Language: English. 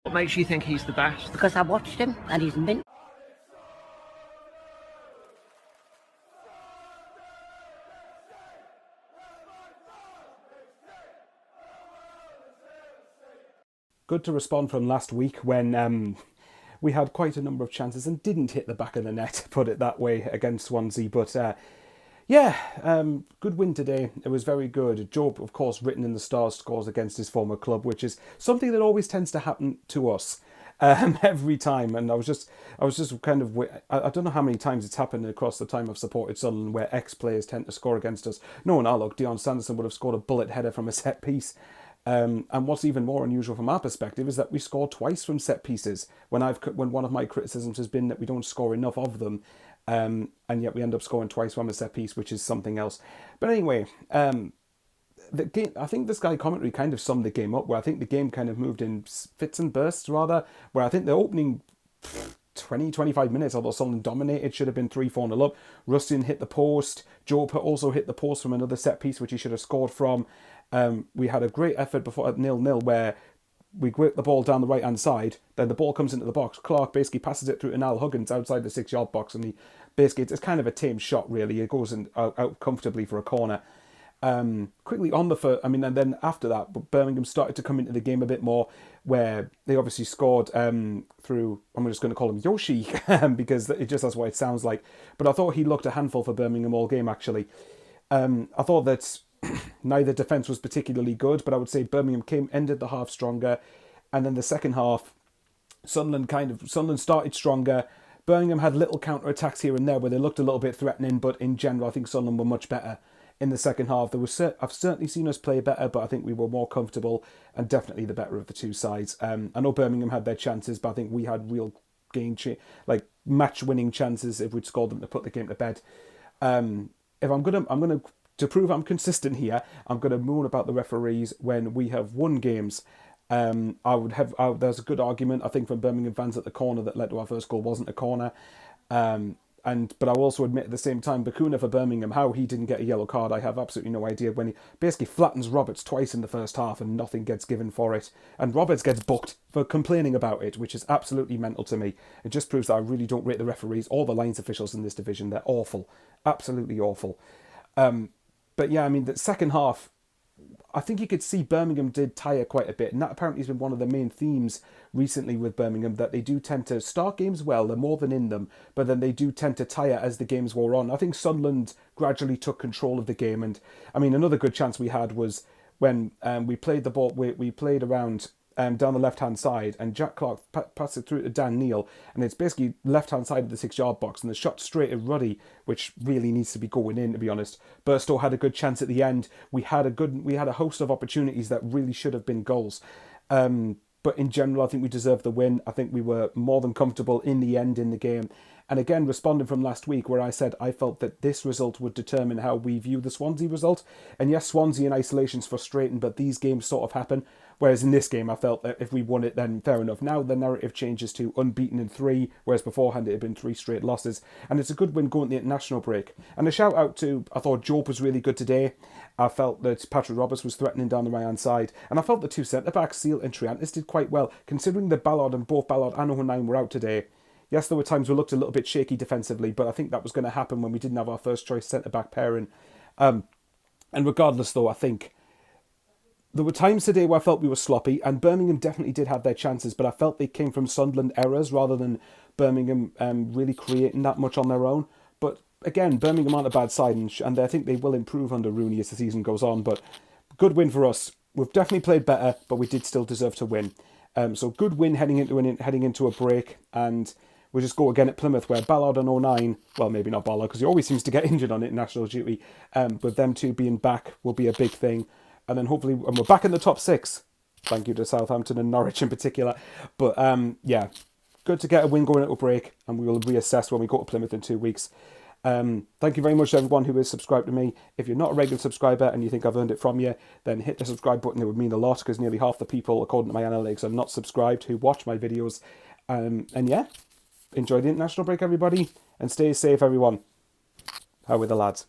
What makes you think he's the best? Because I watched him and he's mint. Good to respond from last week when we had quite a number of chances and didn't hit the back of the net, put it that way, against Swansea. But good win today. It was very good. Jobe, of course, written in the stars, scores against his former club, which is something that always tends to happen to us every time. And I was just kind of, I don't know how many times it's happened across the time I've supported Sunderland where ex-players tend to score against us. No one, look, Dion Sanderson would have scored a bullet header from a set piece. And what's even more unusual from our perspective is that we score twice from set pieces when one of my criticisms has been that we don't score enough of them, and yet we end up scoring twice from a set piece, which is something else. But anyway, the game, I think the Sky commentary kind of summed the game up, where I think the game kind of moved in fits and bursts rather, where I think the opening 20-25 minutes, although Sunderland dominated, should have been 3-4-0 up. Rustin hit the post. Jobe also hit the post from another set piece, which he should have scored from. We had a great effort before at 0-0 where we whip the ball down the right-hand side, then the ball comes into the box. Clark basically passes it through to Niall Huggins outside the 6-yard box, and it's kind of a tame shot, really. It goes out comfortably for a corner. Quickly on the first, and then after that, Birmingham started to come into the game a bit more, where they obviously scored through, I'm just going to call him Yoshi, because that's what it sounds like. But I thought he looked a handful for Birmingham all game, actually. I thought that neither defence was particularly good, but I would say Birmingham ended the half stronger, and then the second half, Sunderland started stronger. Birmingham had little counter-attacks here and there where they looked a little bit threatening, but in general, I think Sunderland were much better in the second half. I've certainly seen us play better, but I think we were more comfortable and definitely the better of the two sides. I know Birmingham had their chances, but I think we had real match-winning chances if we'd scored them to put the game to bed. If I'm gonna to prove I'm consistent here, I'm gonna moan about the referees when we have won games. There's a good argument, I think, from Birmingham fans at the corner that led to our first goal wasn't a corner. But I'll also admit at the same time, Bakuna for Birmingham, how he didn't get a yellow card, I have absolutely no idea, when he basically flattens Roberts twice in the first half and nothing gets given for it. And Roberts gets booked for complaining about it, which is absolutely mental to me. It just proves that I really don't rate the referees or the lines officials in this division. They're awful. Absolutely awful. But yeah, the second half, I think you could see Birmingham did tire quite a bit, and that apparently has been one of the main themes recently with Birmingham, that they do tend to start games well, they're more than in them, but then they do tend to tire as the games wore on. I think Sunderland gradually took control of the game, and another good chance we had was when we played the ball, we played around down the left-hand side, and Jack Clark passed it through to Dan Neil, and it's basically left-hand side of the 6-yard box, and the shot straight at Ruddy, which really needs to be going in, to be honest. Burstow had a good chance at the end. We had a host of opportunities that really should have been goals. But in general, I think we deserved the win. I think we were more than comfortable in the end in the game. And again, responding from last week where I said I felt that this result would determine how we view the Swansea result. And yes, Swansea in isolation is frustrating, but these games sort of happen. Whereas in this game, I felt that if we won it, then fair enough. Now the narrative changes to unbeaten in 3, whereas beforehand it had been 3 straight losses. And it's a good win going to the international break. And a shout out to, I thought Jobe was really good today. I felt that Patrick Roberts was threatening down the right-hand side. And I felt the two centre-backs, Seal and Triantis, did quite well, considering that Ballard and O'Nien were out today. Yes, there were times we looked a little bit shaky defensively, but I think that was going to happen when we didn't have our first choice centre-back pairing. And regardless, though, I think there were times today where I felt we were sloppy, and Birmingham definitely did have their chances, but I felt they came from Sunderland errors rather than Birmingham really creating that much on their own. But again, Birmingham aren't a bad side, and I think they will improve under Rooney as the season goes on. But good win for us. We've definitely played better, but we did still deserve to win. So good win heading into a break, and we'll just go again at Plymouth, where Ballard and O'Nien, well, maybe not Ballard, because he always seems to get injured on international duty, but them two being back will be a big thing. And then hopefully, and we're back in the top 6. Thank you to Southampton and Norwich in particular. But yeah, good to get a win going into a break, and we will reassess when we go to Plymouth in 2 weeks. Thank you very much to everyone who is subscribed to me. If you're not a regular subscriber and you think I've earned it from you, then hit the subscribe button. It would mean a lot, because nearly half the people, according to my analytics, are not subscribed who watch my videos. And yeah, enjoy the international break, everybody, and stay safe, everyone. How are the lads?